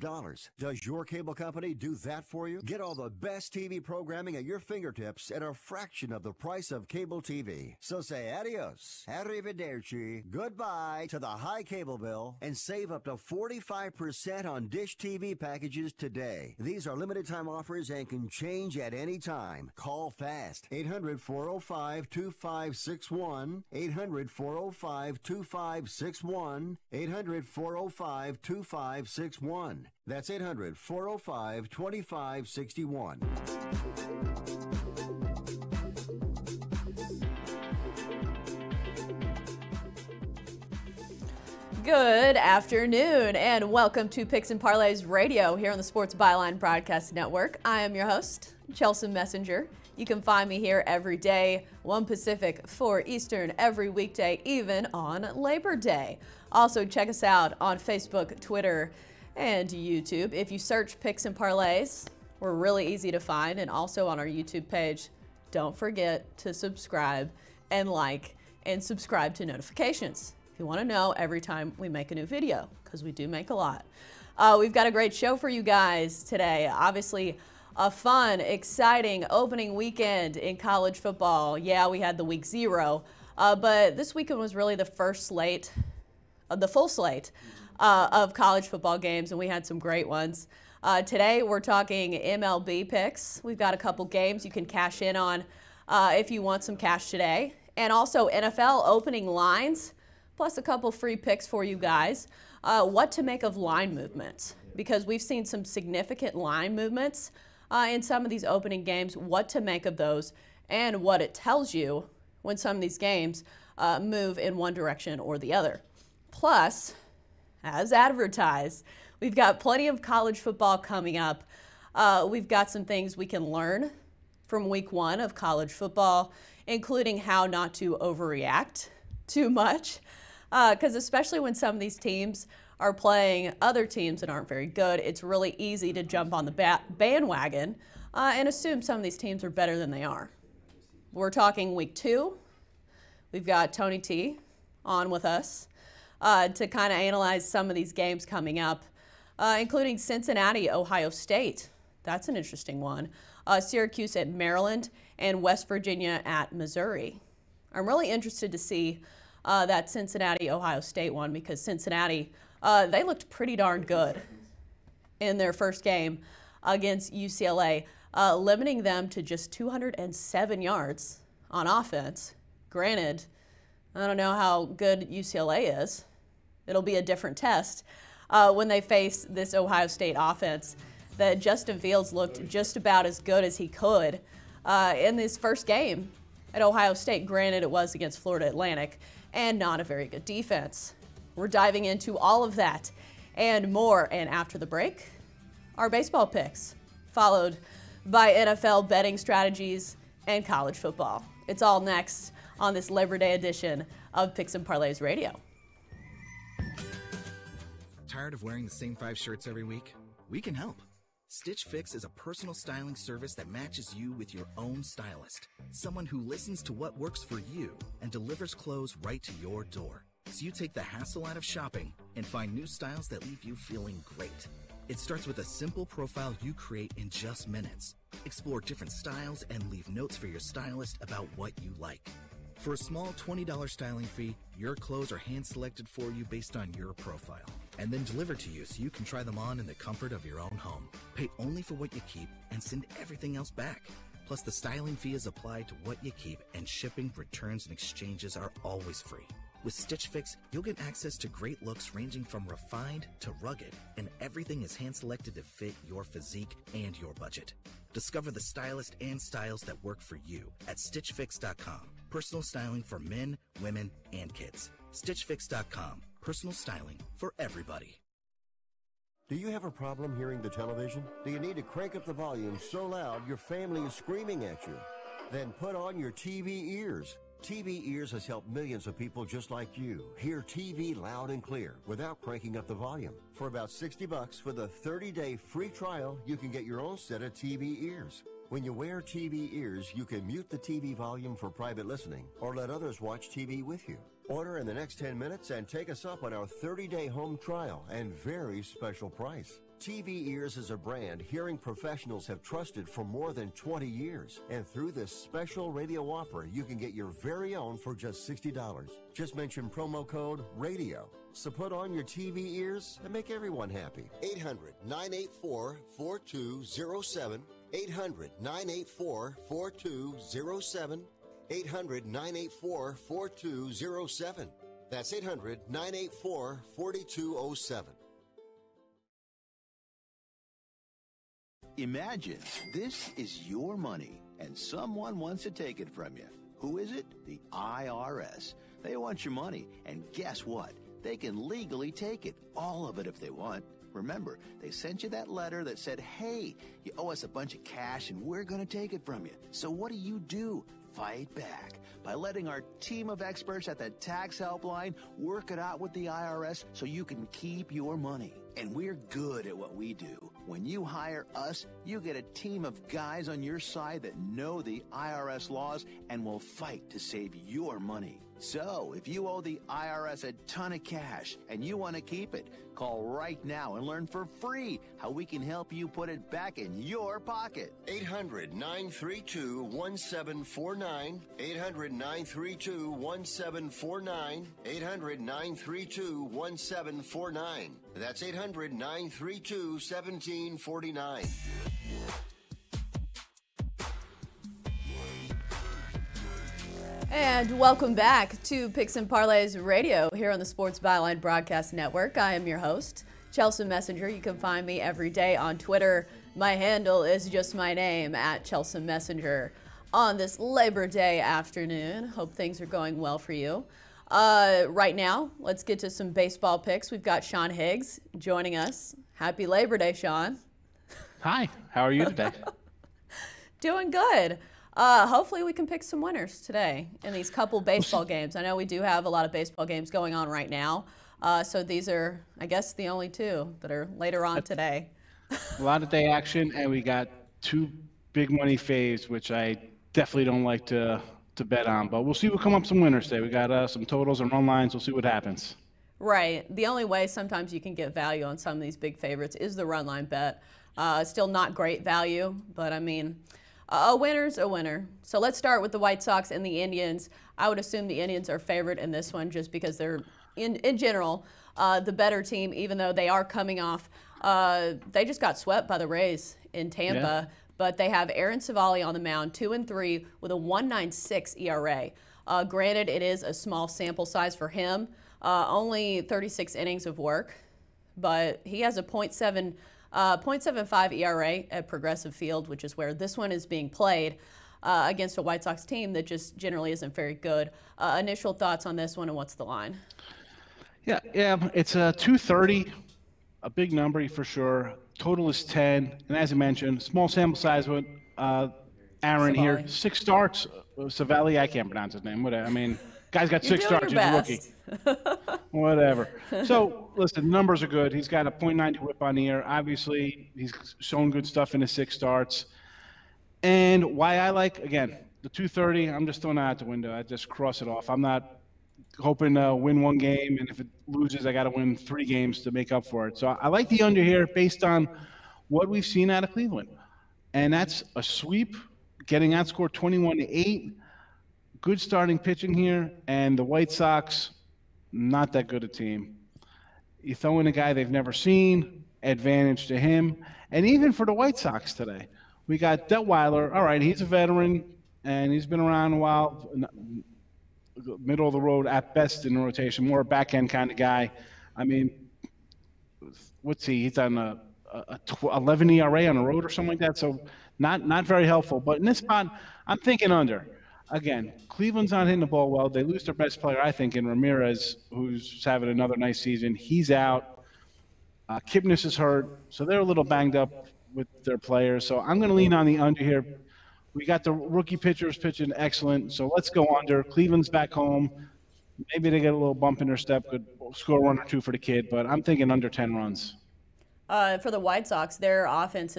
$5. Does your cable company do that for you? Get all the best TV programming at your fingertips at a fraction of the price of cable TV. So say adios, arrivederci, goodbye to the high cable bill and save up to 45% on Dish TV packages today. These are limited time offers and can change at any time. Call fast. 800-405-2561. 800-405-2561. 800-405-2561. That's 800-405-2561. Good afternoon, and welcome to Picks and Parlays Radio here on the Sports Byline Broadcast Network. I am your host, Chelsa Messenger. You can find me here every day, 1 Pacific, 4 Eastern, every weekday, even on Labor Day. Also, check us out on Facebook, Twitter, and YouTube. If you search Picks and Parlays, we're really easy to find, and also on our YouTube page. Don't forget to subscribe and like and subscribe to notifications if you want to know every time we make a new video, because we do make a lot. We've got a great show for you guys today. Obviously, a fun, exciting opening weekend in college football. Yeah, we had the week 0, but this weekend was really the first slate, the full slate of college football games, and we had some great ones. Today, we're talking MLB picks. We've got a couple games you can cash in on if you want some cash today, and also NFL opening lines, plus a couple free picks for you guys. What to make of line movements, because we've seen some significant line movements in some of these opening games, what to make of those, and what it tells you when some of these games move in one direction or the other. Plus, as advertised, we've got plenty of college football coming up. We've got some things we can learn from week 1 of college football, including how not to overreact too much, because especially when some of these teams are playing other teams that aren't very good, it's really easy to jump on the bandwagon and assume some of these teams are better than they are. We're talking week 2. We've got Tony T on with us to kind of analyze some of these games coming up, including Cincinnati, Ohio State. That's an interesting one. Syracuse at Maryland, and West Virginia at Missouri. I'm really interested to see that Cincinnati, Ohio State one, because Cincinnati, they looked pretty darn good in their first game against UCLA, limiting them to just 207 yards on offense. Granted, I don't know how good UCLA is. It'll be a different test when they face this Ohio State offense that Justin Fields looked just about as good as he could in this first game at Ohio State. Granted, it was against Florida Atlantic and not a very good defense. We're diving into all of that and more. And after the break, our baseball picks, followed by NFL betting strategies and college football. It's all next on this Labor Day edition of Picks and Parlays Radio. Tired of wearing the same 5 shirts every week? We can help. Stitch Fix is a personal styling service that matches you with your own stylist. Someone who listens to what works for you and delivers clothes right to your door. So you take the hassle out of shopping and find new styles that leave you feeling great. It starts with a simple profile you create in just minutes. Explore different styles and leave notes for your stylist about what you like. For a small $20 styling fee, your clothes are hand-selected for you based on your profile, and then delivered to you so you can try them on in the comfort of your own home. Pay only for what you keep and send everything else back. Plus, the styling fee is applied to what you keep, and shipping, returns, and exchanges are always free. With Stitch Fix, you'll get access to great looks ranging from refined to rugged, and everything is hand-selected to fit your physique and your budget. Discover the stylist and styles that work for you at StitchFix.com. Personal styling for men, women, and kids. StitchFix.com. Personal styling for everybody. Do you have a problem hearing the television? Do you need to crank up the volume so loud your family is screaming at you? Then put on your TV ears. TV Ears has helped millions of people just like you hear TV loud and clear without cranking up the volume. For about $60 with a 30-day free trial, you can get your own set of TV Ears. When you wear TV Ears, you can mute the TV volume for private listening or let others watch TV with you. Order in the next 10 minutes and take us up on our 30-day home trial and very special price. TV Ears is a brand hearing professionals have trusted for more than 20 years. And through this special radio offer, you can get your very own for just $60. Just mention promo code RADIO. So put on your TV ears and make everyone happy. 800-984-4207. 800-984-4207. 800-984-4207. That's 800-984-4207. Imagine this is your money and someone wants to take it from you. Who is it? The IRS. They want your money, and guess what? They can legally take it, all of it if they want. Remember, they sent you that letter that said, hey, you owe us a bunch of cash and we're going to take it from you. So what do? Fight back by letting our team of experts at the Tax Helpline work it out with the IRS so you can keep your money. And we're good at what we do. When you hire us, you get a team of guys on your side that know the IRS laws and will fight to save your money. So, if you owe the IRS a ton of cash and you want to keep it, call right now and learn for free how we can help you put it back in your pocket. 800-932-1749. 800-932-1749. 800-932-1749. That's 800-932-1749. And welcome back to Picks and Parlays Radio here on the Sports Byline Broadcast Network. I am your host, Chelsa Messenger. You can find me every day on Twitter. My handle is just my name, at Chelsa Messenger. On this Labor Day afternoon, hope things are going well for you. Right now, let's get to some baseball picks. We've got Sean Higgs joining us. Happy Labor Day, Sean. Hi, how are you today? Doing good. Hopefully we can pick some winners today in these couple baseball games. I know we do have a lot of baseball games going on right now. So these are, I guess, the only two that are later on today. A lot of day action, and we got two big money faves, which I definitely don't like to bet on. But we'll see what come up some winners today. We got some totals and run lines. We'll see what happens. Right. The only way sometimes you can get value on some of these big favorites is the run line bet. Still not great value, but I mean, a winner's a winner. So let's start with the White Sox and the Indians. I would assume the Indians are favored in this one just because they're, in general, the better team, even though they are coming off. They just got swept by the Rays in Tampa, yeah. But they have Aaron Savali on the mound, 2-3 with a 1.96 ERA. Granted, it is a small sample size for him, only 36 innings of work, but he has a .75 ERA at Progressive Field, which is where this one is being played against a White Sox team that just generally isn't very good. Initial thoughts on this one, and what's the line? Yeah, it's a 230, a big number for sure. Total is 10, and as I mentioned, small sample size with Aaron Savali here. 6 starts. Savali, I can't pronounce his name. Whatever. I mean, guy's got 6 starts. He's a rookie. Whatever. So, listen, numbers are good. He's got a .90 whip on the year. Obviously, he's shown good stuff in his 6 starts. And why I like, again, the 230, I'm just throwing that out the window. I just cross it off. I'm not hoping to win one game, and if it loses, I got to win 3 games to make up for it. So I like the under here based on what we've seen out of Cleveland. And that's a sweep, getting outscored 21-8. Good starting pitching here, and the White Sox, not that good a team. You throw in a guy they've never seen, advantage to him. And even for the White Sox today, we got Detweiler. All right, he's a veteran, and he's been around a while, middle of the road at best in the rotation, more back-end kind of guy. I mean, what's he? He's on a 11 ERA on the road or something like that, so not very helpful. But in this spot, I'm thinking under. Again, Cleveland's not hitting the ball well. They lose their best player, I think, in Ramirez, who's having another nice season. He's out. Kipnis is hurt, so they're a little banged up with their players. So I'm going to lean on the under here. We got the rookie pitchers pitching excellent, so let's go under. Cleveland's back home. Maybe they get a little bump in their step, could score 1 or 2 for the kid, but I'm thinking under 10 runs. For the White Sox, their offense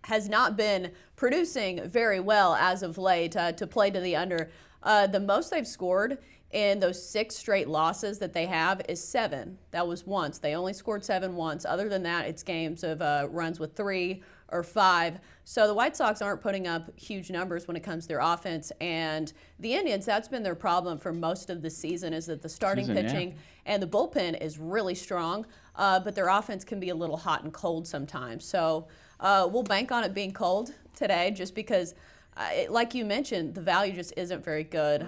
has not been producing very well as of late to play to the under. The most they've scored in those 6 straight losses that they have is 7. That was once. They only scored 7 once. Other than that, it's games of runs with 3 or 5. So the White Sox aren't putting up huge numbers when it comes to their offense. And the Indians, that's been their problem for most of the season, is that the starting pitching and the bullpen is really strong, but their offense can be a little hot and cold sometimes. So we'll bank on it being cold today just because, like you mentioned, the value just isn't very good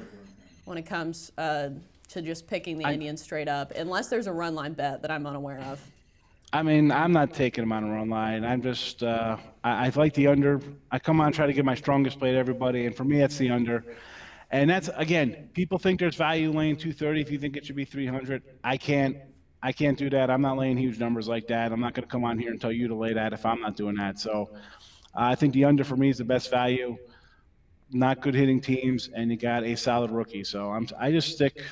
when it comes to just picking the Indians straight up, unless there's a run line bet that I'm unaware of. I mean, I'm not taking them on a run line. I'm just, I like the under. I come on, try to give my strongest play to everybody, and for me, that's the under. And that's, again, people think there's value laying 230 if you think it should be 300. I can't do that. I'm not laying huge numbers like that. I'm not going to come on here and tell you to lay that if I'm not doing that. So I think the under for me is the best value. Not good hitting teams, and you got a solid rookie. So I just stick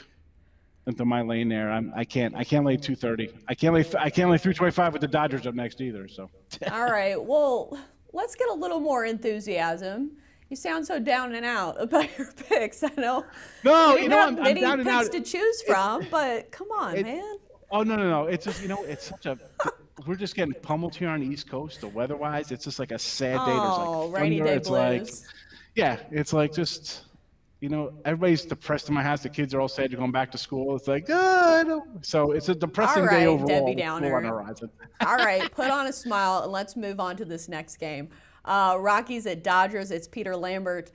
into my lane there. I can't lay 230. I can't lay 325 with the Dodgers up next either. So. All right. Well, let's get a little more enthusiasm. You sound so down and out about your picks. I know. No, you know, I'm many down and out. To choose from, but come on, man. Oh no! It's just, it's such a. We're just getting pummeled here on the East Coast. The weather-wise, it's just like a sad day. Oh, there's like rainy thunder. day It's blues. like, yeah, it's like just, everybody's depressed in my house. The kids are all sad they're going back to school. It's like, so it's a depressing day overall. Debbie Downer. On the horizon. All right, put on a smile and let's move on to this next game. Rockies at Dodgers. It's Peter Lambert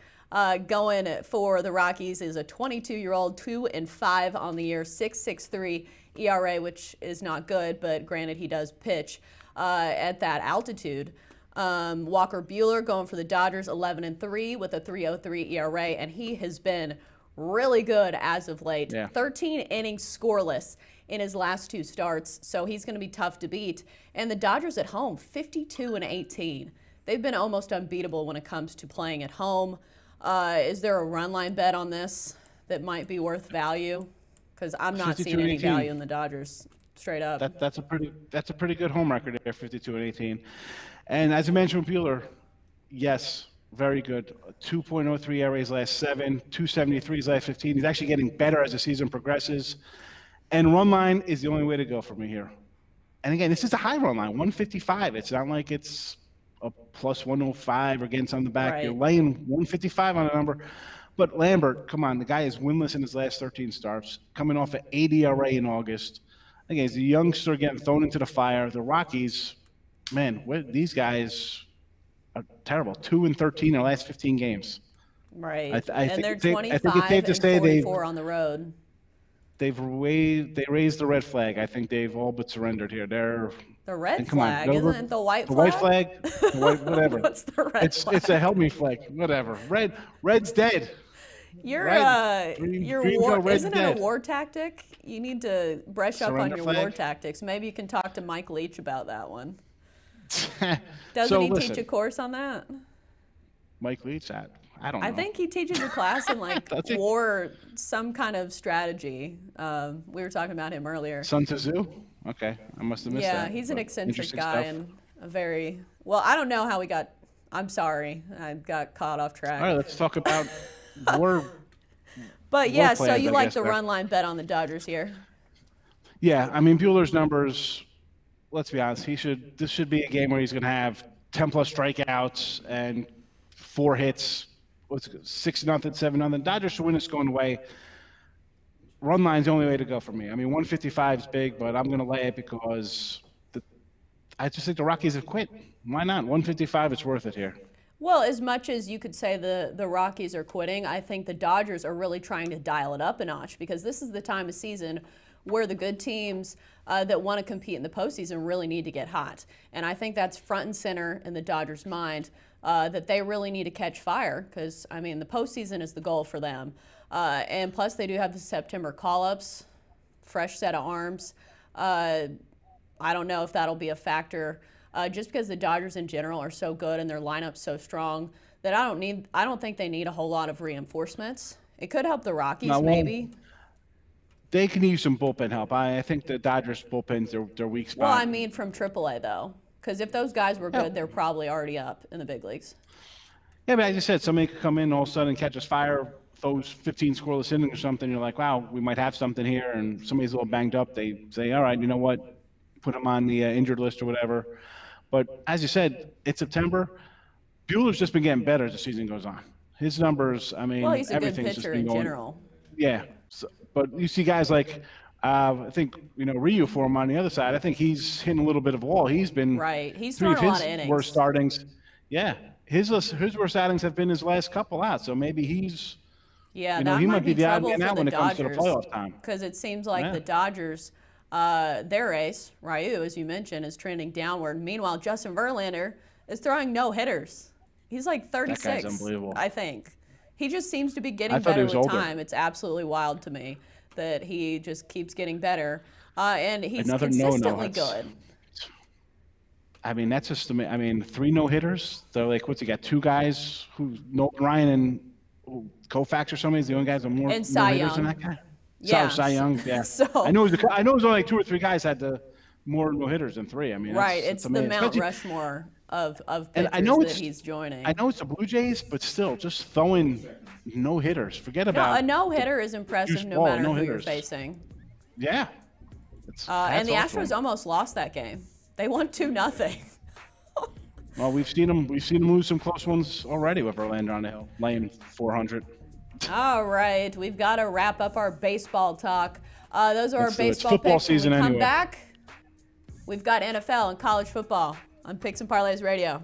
going for the Rockies. Is a 22-year-old, 2-5 on the year, 6.63 ERA, which is not good, but granted he does pitch at that altitude. Walker Buehler going for the Dodgers, 11-3 with a 3.03 ERA, and he has been really good as of late. Yeah. 13 innings scoreless in his last 2 starts, so he's going to be tough to beat. And the Dodgers at home, 52-18. They've been almost unbeatable when it comes to playing at home. Is there a run line bet on this that might be worth value? Because I'm not seeing any value in the Dodgers straight up. That's a pretty good home record there, 52-18. And as I mentioned with Buehler, yes, very good. 2.03 ERAs last 7, 2.73 last 15. He's actually getting better as the season progresses. And run line is the only way to go for me here. And again, this is a high run line, 155. It's not like it's a plus 105 or getting something back. Right. You're laying 155 on a number. But Lambert, come on, the guy is winless in his last 13 starts, coming off an 80 ERA in August. Again, he's a youngster getting thrown into the fire. The Rockies, man, these guys are terrible. 2-13 in the last 15 games. Right. I and think they're it's safe 25 to and say 44 on the road. They raised the red flag. I think they've all but surrendered here. The red flag, isn't it the white flag? The white flag, whatever. What's the red flag? It's a help me flag, whatever. Red's dead. Isn't it a war tactic? You need to brush up on your war tactics. Maybe you can talk to Mike Leach about that one. Doesn't he teach a course on that? Mike Leach, I don't know. I think he teaches a class in like war, some kind of strategy. We were talking about him earlier. Sun Tzu? Okay, I must have missed that. Yeah, he's an eccentric guy and a very, well, I don't know how we got, I'm sorry, I got caught off track. All right, let's talk about war. But yeah, so you like the run line bet on the Dodgers here? Yeah, I mean, Buehler's numbers, let's be honest, this should be a game where he's going to have 10-plus strikeouts and 4 hits. 6-0, 7-0. Dodgers should win this going away. Run line's the only way to go for me. I mean, 155 is big, but I'm going to lay it because I just think the Rockies have quit. Why not? 155, it's worth it here. Well, as much as you could say the Rockies are quitting, I think the Dodgers are really trying to dial it up a notch because this is the time of season where the good teams that want to compete in the postseason really need to get hot. And I think that's front and center in the Dodgers' mind, that they really need to catch fire because, I mean, the postseason is the goal for them. And plus, they do have the September call-ups, fresh set of arms. I don't know if that'll be a factor just because the Dodgers in general are so good and their lineup's so strong that I don't think they need a whole lot of reinforcements. It could help the Rockies, maybe. They can use some bullpen help. I think the Dodgers bullpen's their weak spot. Well, I mean from AAA, though. Because if those guys were good, they're probably already up in the big leagues. Yeah, but I just said somebody could come in all of a sudden and catch us fire those 15 scoreless innings or something, you're like, wow, we might have something here, and somebody's a little banged up, they say, all right, you know what, put him on the injured list or whatever. But as you said, it's September. Buehler's just been getting better as the season goes on. His numbers, I mean, Well, he's a good everything's just pitcher been in going. general. Yeah, but you see guys like, I think, Ryu for him on the other side. I think he's hitting a little bit of a wall. He's been right. He's three thrown of a lot his of innings. worst startings. Yeah, his worst outings have been his last couple out. So maybe he's, yeah, he might be the odd man trouble out for when the it comes to the Dodgers, playoff time. because it seems like Yeah. the Dodgers, their ace Ryu, as you mentioned, is trending downward. Meanwhile, Justin Verlander is throwing no hitters. He's like 36. That guy's unbelievable. I think he just seems to be getting thought he better was with older. time. It's absolutely wild to me that he just keeps getting better, and he's Another consistently no-no. good. I mean, that's just, 3 no-hitters. They're like, what's he got, 2 guys, Ryan and Koufax or somebody is the only guys with more And Cy no-hitters than Young. that guy? Yeah. Cy Young, yeah. So- I know it was only like 2 or 3 guys had the more no-hitters than 3. I mean, Right, it's the amazing. Mount Especially- Rushmore of And pitchers I know that it's- he's joining. I know it's the Blue Jays, but still, just throwing no-hitters. Forget about a no-hitter is impressive juice no ball, matter who you're no-hitters. facing. Yeah. And the Hats off to Astros 'em. almost lost that game. They won 2-0. Well, we've seen them lose some close ones already with Verlander on the hill, laying 400. All right, we've got to wrap up our baseball talk. Those are our Let's do it. It's baseball football picks. When season we come anyway. back, we've got NFL and college football on Picks and Parlays Radio.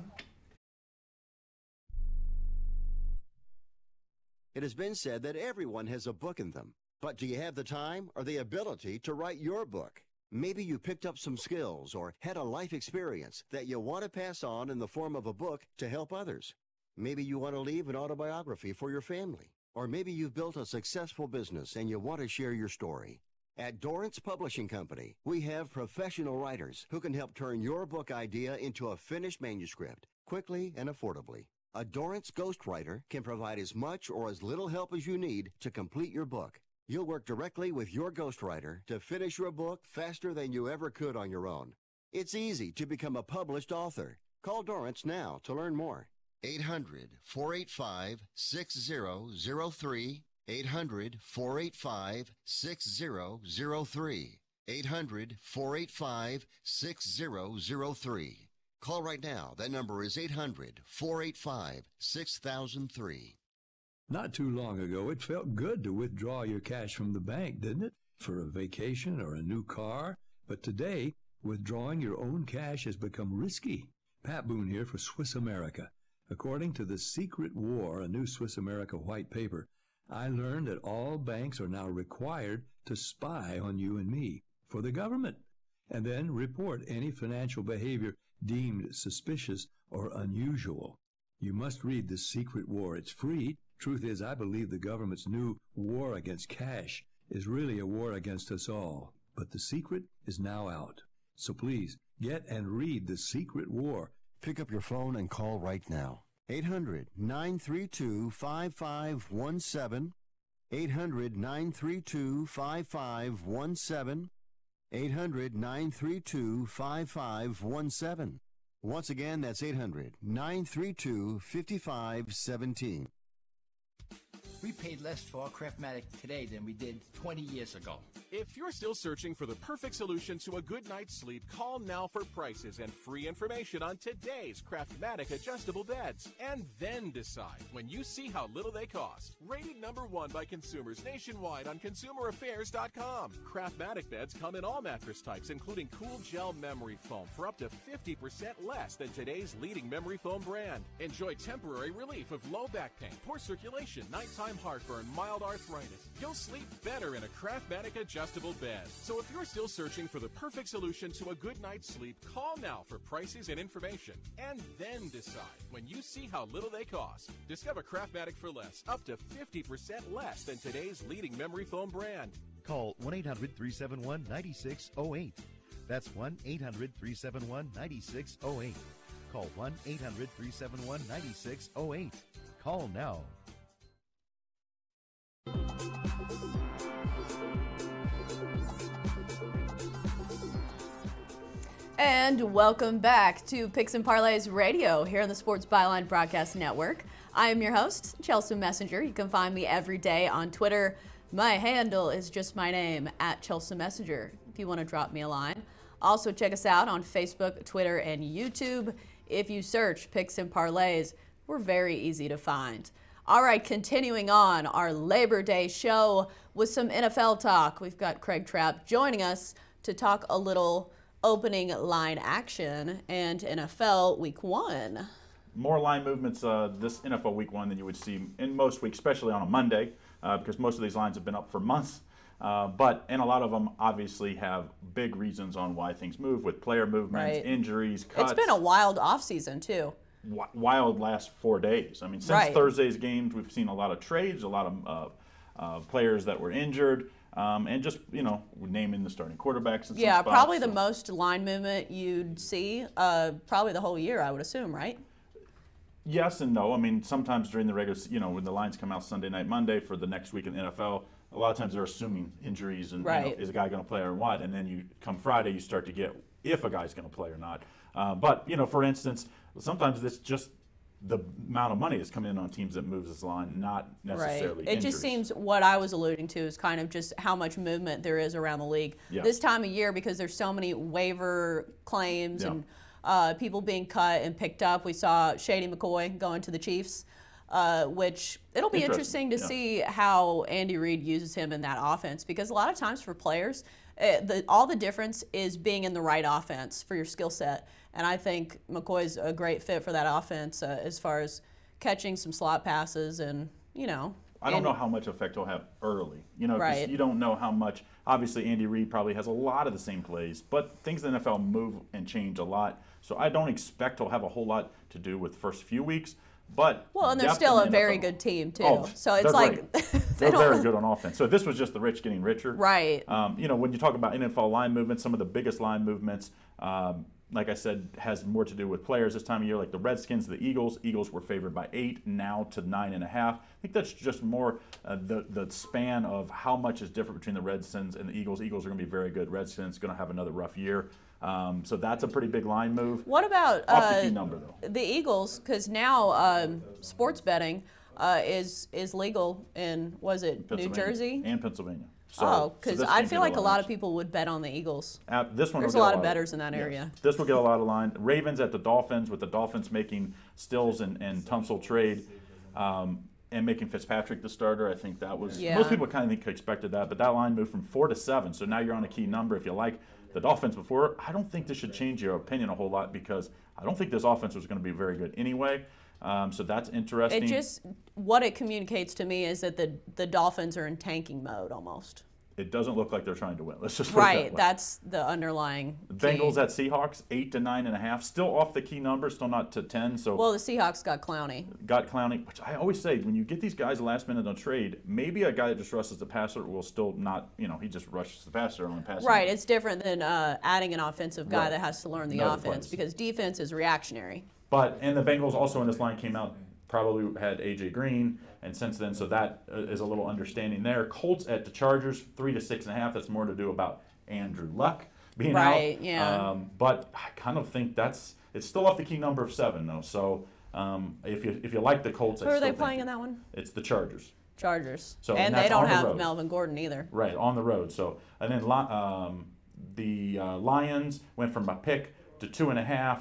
It has been said that everyone has a book in them. But do you have the time or the ability to write your book? Maybe you picked up some skills or had a life experience that you want to pass on in the form of a book to help others. Maybe you want to leave an autobiography for your family. Or maybe you've built a successful business and you want to share your story. At Dorrance Publishing Company, we have professional writers who can help turn your book idea into a finished manuscript quickly and affordably. A Dorrance ghostwriter can provide as much or as little help as you need to complete your book. You'll work directly with your ghostwriter to finish your book faster than you ever could on your own. It's easy to become a published author. Call Dorrance now to learn more. 800-485-6003. 800-485-6003. 800-485-6003. Call right now. That number is 800-485-6003. Not too long ago, it felt good to withdraw your cash from the bank, didn't it? For a vacation or a new car. But today, withdrawing your own cash has become risky. Pat Boone here for Swiss America. According to The Secret War, a new Swiss America white paper, I learned that all banks are now required to spy on you and me for the government, and then report any financial behavior deemed suspicious or unusual. You must read The Secret War. It's free. Truth is, I believe the government's new war against cash is really a war against us all. But the secret is now out. So please, get and read The Secret War. Pick up your phone and call right now. 800-932-5517. 800-932-5517. 800-932-5517. Once again, that's 800-932-5517. We paid less for our Craftmatic today than we did 20 years ago. If you're still searching for the perfect solution to a good night's sleep, call now for prices and free information on today's Craftmatic adjustable beds. And then decide when you see how little they cost. Rated #1 by consumers nationwide on ConsumerAffairs.com. Craftmatic beds come in all mattress types, including cool gel memory foam for up to 50% less than today's leading memory foam brand. Enjoy temporary relief of low back pain, poor circulation, nighttime heartburn, mild arthritis. You'll sleep better in a Craftmatic adjustable bed. So if you're still searching for the perfect solution to a good night's sleep, call now for prices and information. And then decide when you see how little they cost. Discover Craftmatic for less, up to 50% less than today's leading memory foam brand. Call 1-800-371-9608. That's 1-800-371-9608. Call 1-800-371-9608. Call now. And welcome back to Picks and Parlays Radio here on the Sports Byline Broadcast Network. I am your host, Chelsa Messenger. You can find me every day on Twitter. My handle is just my name, @Chelsa Messenger, if you want to drop me a line. Also, check us out on Facebook, Twitter, and YouTube. If you search Picks and Parlays, we're very easy to find. All right, continuing on our Labor Day show with some NFL talk. We've got Craig Trapp joining us to talk a little opening line action and NFL Week 1. More line movements this NFL Week 1 than you would see in most weeks, especially on a Monday, because most of these lines have been up for months. And a lot of them obviously have big reasons on why things move, with player movements, injuries, cuts. It's been a wild offseason, too. Wild last 4 days. I mean, since Thursday's games, we've seen a lot of trades, a lot of players that were injured, and just, naming the starting quarterbacks. And yeah, probably the most line movement you'd see probably the whole year, I would assume, right? Yes and no. I mean, sometimes during the regular, when the lines come out Sunday night, Monday for the next week in the NFL, a lot of times they're assuming injuries and is a guy going to play or what, and then you come Friday, you start to get if a guy's going to play or not. But for instance, sometimes it's just the amount of money that's coming in on teams that moves this line, not necessarily It just seems what I was alluding to is kind of just how much movement there is around the league this time of year, because there's so many waiver claims and people being cut and picked up. We saw Shady McCoy going to the Chiefs, which it'll be interesting to see how Andy Reid uses him in that offense, because a lot of times for players, all the difference is being in the right offense for your skill set. And I think McCoy's a great fit for that offense as far as catching some slot passes and, I don't know how much effect he'll have early, because you don't know how much. Obviously, Andy Reid probably has a lot of the same plays, but things in the NFL move and change a lot. So I don't expect he'll have a whole lot to do with first few weeks. But and they're still a very good team, too. So it's like they're very good on offense. So this was just the rich getting richer. Right. When you talk about NFL line movements, some of the biggest line movements, like I said, has more to do with players this time of year, like the Redskins, the Eagles. Eagles were favored by 8, now to 9.5. I think that's just more the span of how much is different between the Redskins and the Eagles. Eagles are going to be very good. Redskins going to have another rough year. So that's a pretty big line move. What about off the key number, though? The Eagles? Because now sports betting is legal in, was it New Jersey? And Pennsylvania. Because I feel like a lot of people would bet on the Eagles. This one There's a lot of bettors in that area. This will get a lot of line. Ravens at the Dolphins, with the Dolphins making Stills and Tunsil trade and making Fitzpatrick the starter. I think that was most people kind of expected that, but that line moved from 4 to 7. So now you're on a key number. If you like the Dolphins before, I don't think this should change your opinion a whole lot, because I don't think this offense was going to be very good anyway. So that's interesting. What it communicates to me is that the Dolphins are in tanking mode almost. It doesn't look like they're trying to win. Let's just put it that way. That's the underlying. The Bengals at Seahawks, 8 to 9.5, still off the key number, still not to 10. So the Seahawks got Clowney. Which I always say, when you get these guys last minute on trade, maybe a guy that just rushes the passer will still not. He just rushes the passer and passes. Right, it's different than adding an offensive guy that has to learn the offense, because defense is reactionary. And the Bengals also in this line came out, probably had A.J. Green, and since then, so that is a little understanding there. Colts at the Chargers, 3 to 6.5. That's more to do about Andrew Luck being out. Right, yeah. But I kind of think it's still off the key number of 7, though. So if you like the Colts, who are they playing in that one? It's the Chargers. So and they don't have Melvin Gordon either. Right, on the road. So and then the Lions went from a pick to 2.5.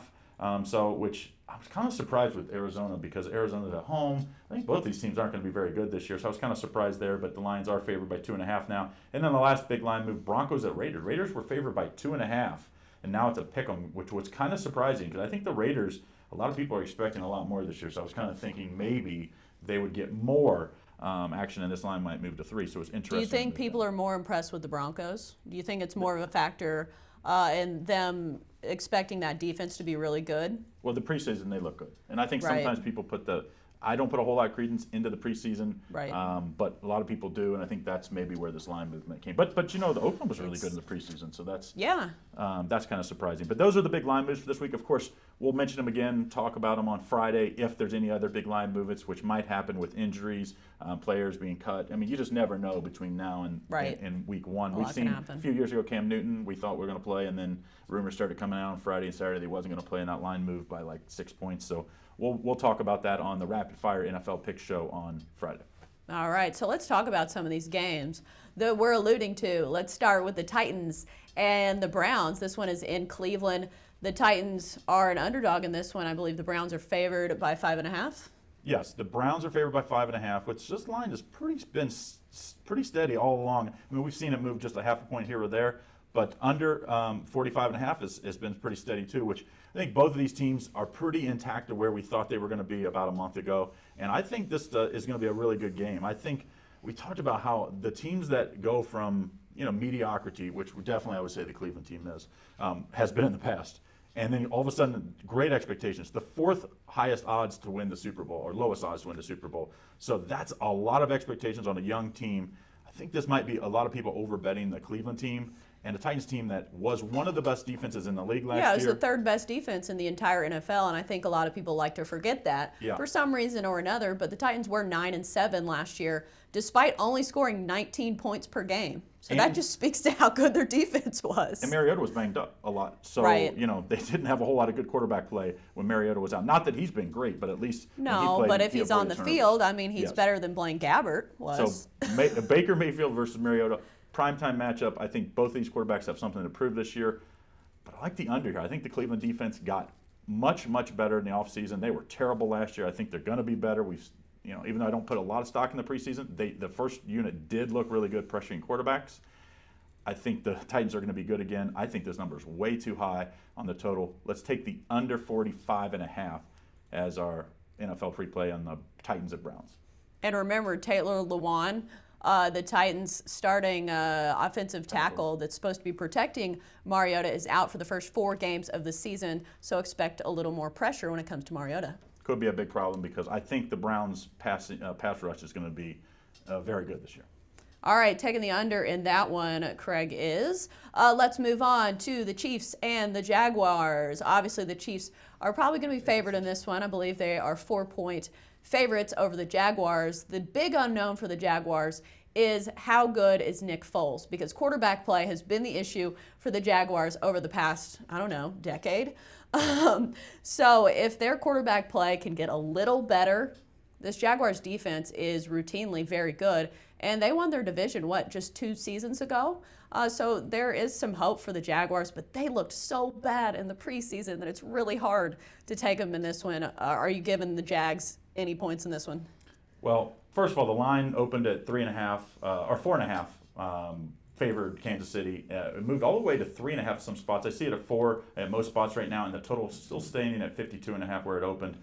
Which I was kind of surprised with Arizona, because Arizona's at home. I think both these teams aren't going to be very good this year, so I was kind of surprised there, but the Lions are favored by 2.5 now. And then the last big line move, Broncos at Raiders. Raiders were favored by 2.5, and now it's a pick 'em, which was kind of surprising, because I think the Raiders, a lot of people are expecting a lot more this year, so I was kind of thinking maybe they would get more action, and this line might move to 3, so it's interesting. Do you think people are more impressed with the Broncos? Do you think it's more of a factor in them expecting that defense to be really good? Well, the preseason, they look good. And I think sometimes people I don't put a whole lot of credence into the preseason, but a lot of people do, and I think that's maybe where this line movement came. But the Oakland was really good in the preseason, so that's kind of surprising. But those are the big line moves for this week. Of course, we'll mention them again, talk about them on Friday if there's any other big line movements, which might happen with injuries, players being cut. I mean, you just never know between now and week one. We've seen a few years ago Cam Newton, we thought we were going to play, and then rumors started coming out on Friday and Saturday that he wasn't going to play, and that line moved by like 6 points. So we'll talk about that on the Rapid Fire NFL Pick Show on Friday. All right, so let's talk about some of these games that we're alluding to. Let's start with the Titans and the Browns. This one is in Cleveland. The Titans are an underdog in this one. I believe the Browns are favored by 5.5. Yes, the Browns are favored by 5.5, which this line has been pretty steady all along. I mean, we've seen it move just a half a point here or there, but under 45.5 has been pretty steady too, which I think both of these teams are pretty intact to where we thought they were going to be about a month ago. And I think this is going to be a really good game. I think we talked about how the teams that go from mediocrity, which definitely I would say the Cleveland team has been in the past, and then all of a sudden, great expectations. The fourth highest odds to win the Super Bowl, or lowest odds to win the Super Bowl. So that's a lot of expectations on a young team. I think this might be a lot of people over-betting the Cleveland team and the Titans team that was one of the best defenses in the league last year. Yeah, it was the third best defense in the entire NFL, and I think a lot of people like to forget that for some reason or another. But the Titans were 9-7 last year, despite only scoring 19 points per game. So that just speaks to how good their defense was. And Mariota was banged up a lot. So, they didn't have a whole lot of good quarterback play when Mariota was out. Not that he's been great, but at least when he played, but if he's on the field, I mean, he's better than Blaine Gabbert was. So Baker Mayfield versus Mariota, primetime matchup. I think both of these quarterbacks have something to prove this year. But I like the under here. I think the Cleveland defense got much, much better in the offseason. They were terrible last year. I think they're going to be better. Even though I don't put a lot of stock in the preseason, the first unit did look really good pressuring quarterbacks. I think the Titans are going to be good again. I think this number is way too high on the total. Let's take the under 45.5 as our NFL pre-play on the Titans at Browns. And remember, Taylor Lewan, the Titans starting offensive tackle that's supposed to be protecting Mariota, is out for the first 4 games of the season, so expect a little more pressure when it comes to Mariota. Could be a big problem because I think the Browns' pass rush is going to be very good this year. All right, taking the under in that one, Craig, is. Let's move on to the Chiefs and the Jaguars. Obviously, the Chiefs are probably going to be favored in this one. I believe they are 4-point favorites over the Jaguars. The big unknown for the Jaguars is how good is Nick Foles, because quarterback play has been the issue for the Jaguars over the past, decade. So if their quarterback play can get a little better, this Jaguars defense is routinely very good, and they won their division, just 2 seasons ago? So there is some hope for the Jaguars, but they looked so bad in the preseason that it's really hard to take them in this one. Are you giving the Jags any points in this one? Well, first of all, the line opened at 3.5 or 4.5. Favored Kansas City. It moved all the way to 3.5 in some spots. I see it at 4 at most spots right now, and the total is still standing at 52.5 where it opened.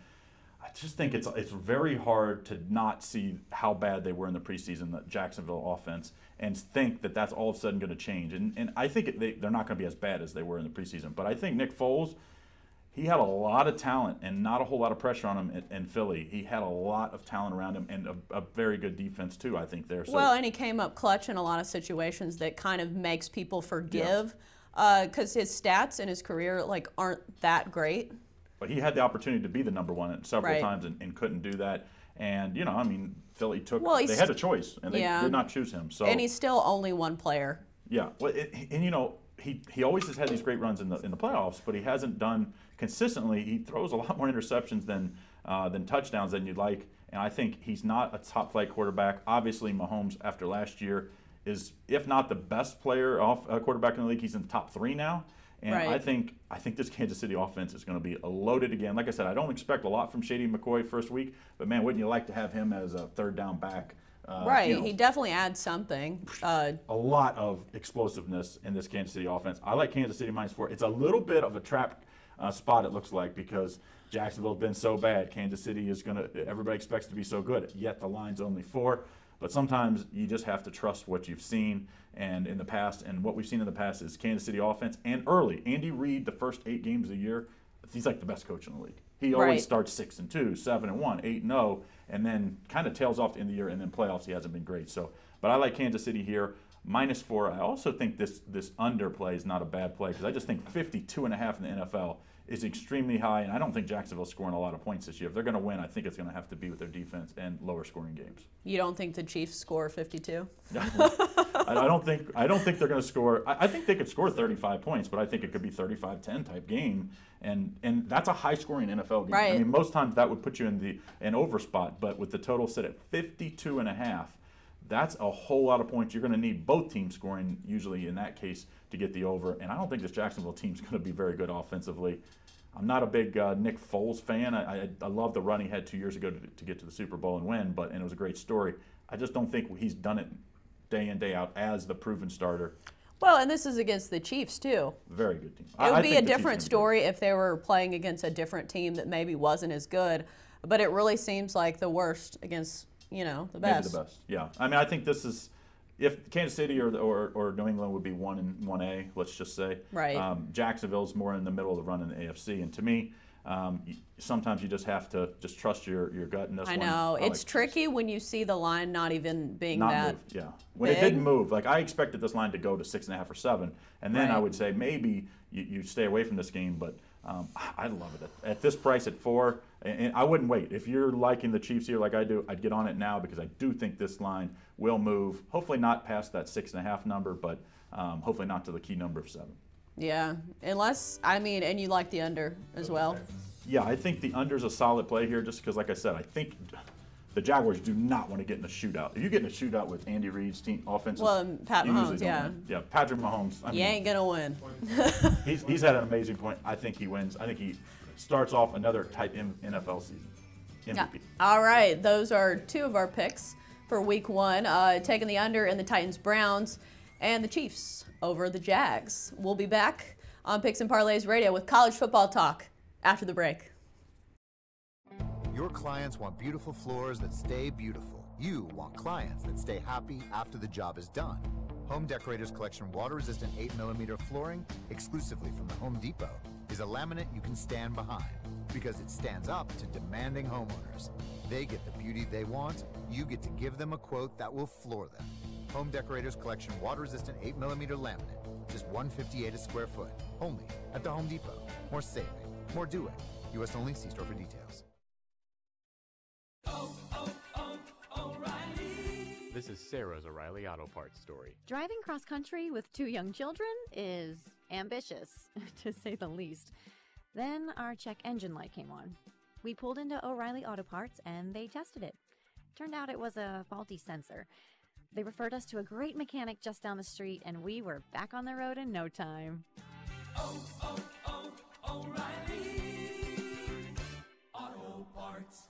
I just think it's very hard to not see how bad they were in the preseason, the Jacksonville offense, and think that that's all of a sudden going to change. And I think they're not going to be as bad as they were in the preseason. But I think Nick Foles, he had a lot of talent and not a whole lot of pressure on him in Philly. He had a lot of talent around him and a very good defense too, I think, there. So, well, and he came up clutch in a lot of situations that kind of makes people forgive because his stats in his career aren't that great. But he had the opportunity to be the number one several times and couldn't do that. And, Philly they had a choice, and they did not choose him. So, and he's still only one player. Yeah. Well, he always has had these great runs in the playoffs, but he hasn't done consistently. He throws a lot more interceptions than touchdowns than you'd like, and I think he's not a top-flight quarterback. Obviously, Mahomes, after last year, is, if not the best player quarterback in the league, he's in the top 3 now. And I think this Kansas City offense is going to be loaded again. Like I said, I don't expect a lot from Shady McCoy first week, but man, wouldn't you like to have him as a third down back? He definitely adds something. A lot of explosiveness in this Kansas City offense. I like Kansas City -4. It's a little bit of a trap spot, it looks like, because Jacksonville's been so bad. Kansas City everybody expects to be so good, yet the line's only 4. But sometimes you just have to trust what you've seen and in the past. And what we've seen in the past is Kansas City offense and early. Andy Reid, the first 8 games of the year, he's like the best coach in the league. He always starts 6-2, 7-1, 8-0, and then kind of tails off at the end of the year. And then playoffs, he hasn't been great. So, but I like Kansas City here. -4. I also think this underplay is not a bad play because I just think 52.5 in the NFL is extremely high, and I don't think Jacksonville's scoring a lot of points this year. If they're going to win, I think it's going to have to be with their defense and lower scoring games. You don't think the Chiefs score 52? I don't think they're going to score. I think they could score 35 points, but I think it could be 35-10 type game, and that's a high scoring NFL game. Right. I mean, most times that would put you in an over spot, but with the total set at 52.5, that's a whole lot of points. You're going to need both teams scoring usually in that case to get the over, and I don't think this Jacksonville team's going to be very good offensively. I'm not a big Nick Foles fan. I love the run he had 2 years ago to get to the Super Bowl and win, and it was a great story. I just don't think he's done it day in, day out as the proven starter. Well, and this is against the Chiefs, too. Very good team. It would be a different story if they were playing against a different team that maybe wasn't as good, but it really seems like the worst against, the best. Maybe the best, yeah. I mean, I think this is, if Kansas City or New England would be 1 and 1A, let's just say. Right. Jacksonville's more in the middle of the run in the AFC, and to me, sometimes you just have to just trust your gut in this one. I know. It's tricky when you see the line not even being that moved, yeah. When it didn't move, like I expected this line to go to 6.5 or 7, and then I would say maybe you stay away from this game, but I love it. At this price at 4, and I wouldn't wait. If you're liking the Chiefs here like I do, I'd get on it now because I do think this line will move. Hopefully not past that 6.5 number, but hopefully not to the key number of 7. Yeah, and you like the under as well. Yeah, I think the under's a solid play here just because, like I said, I think the Jaguars do not want to get in a shootout. If you get in a shootout with Andy Reid's team offense, Pat Mahomes, yeah. Yeah, Patrick Mahomes. You ain't going to win. he's had an amazing point. I think he wins. I think he starts off another type NFL season. MVP. Yeah. All right, those are 2 of our picks for week 1, taking the under in the Titans-Browns and the Chiefs over the Jags. We'll be back on Picks and Parlays Radio with college football talk after the break. Your clients want beautiful floors that stay beautiful. You want clients that stay happy after the job is done. Home Decorators Collection water-resistant 8mm flooring, exclusively from the Home Depot, is a laminate you can stand behind because it stands up to demanding homeowners. They get the beauty they want. You get to give them a quote that will floor them. Home Decorators Collection water-resistant 8mm laminate, just $158 a square foot, only at the Home Depot. More saving, more doing. U.S. only. See store for details. This is Sarah's O'Reilly Auto Parts story. Driving cross-country with 2 young children is ambitious, to say the least. Then our check engine light came on. We pulled into O'Reilly Auto Parts and they tested it. Turned out it was a faulty sensor. They referred us to a great mechanic just down the street and we were back on the road in no time. O'Reilly Auto Parts.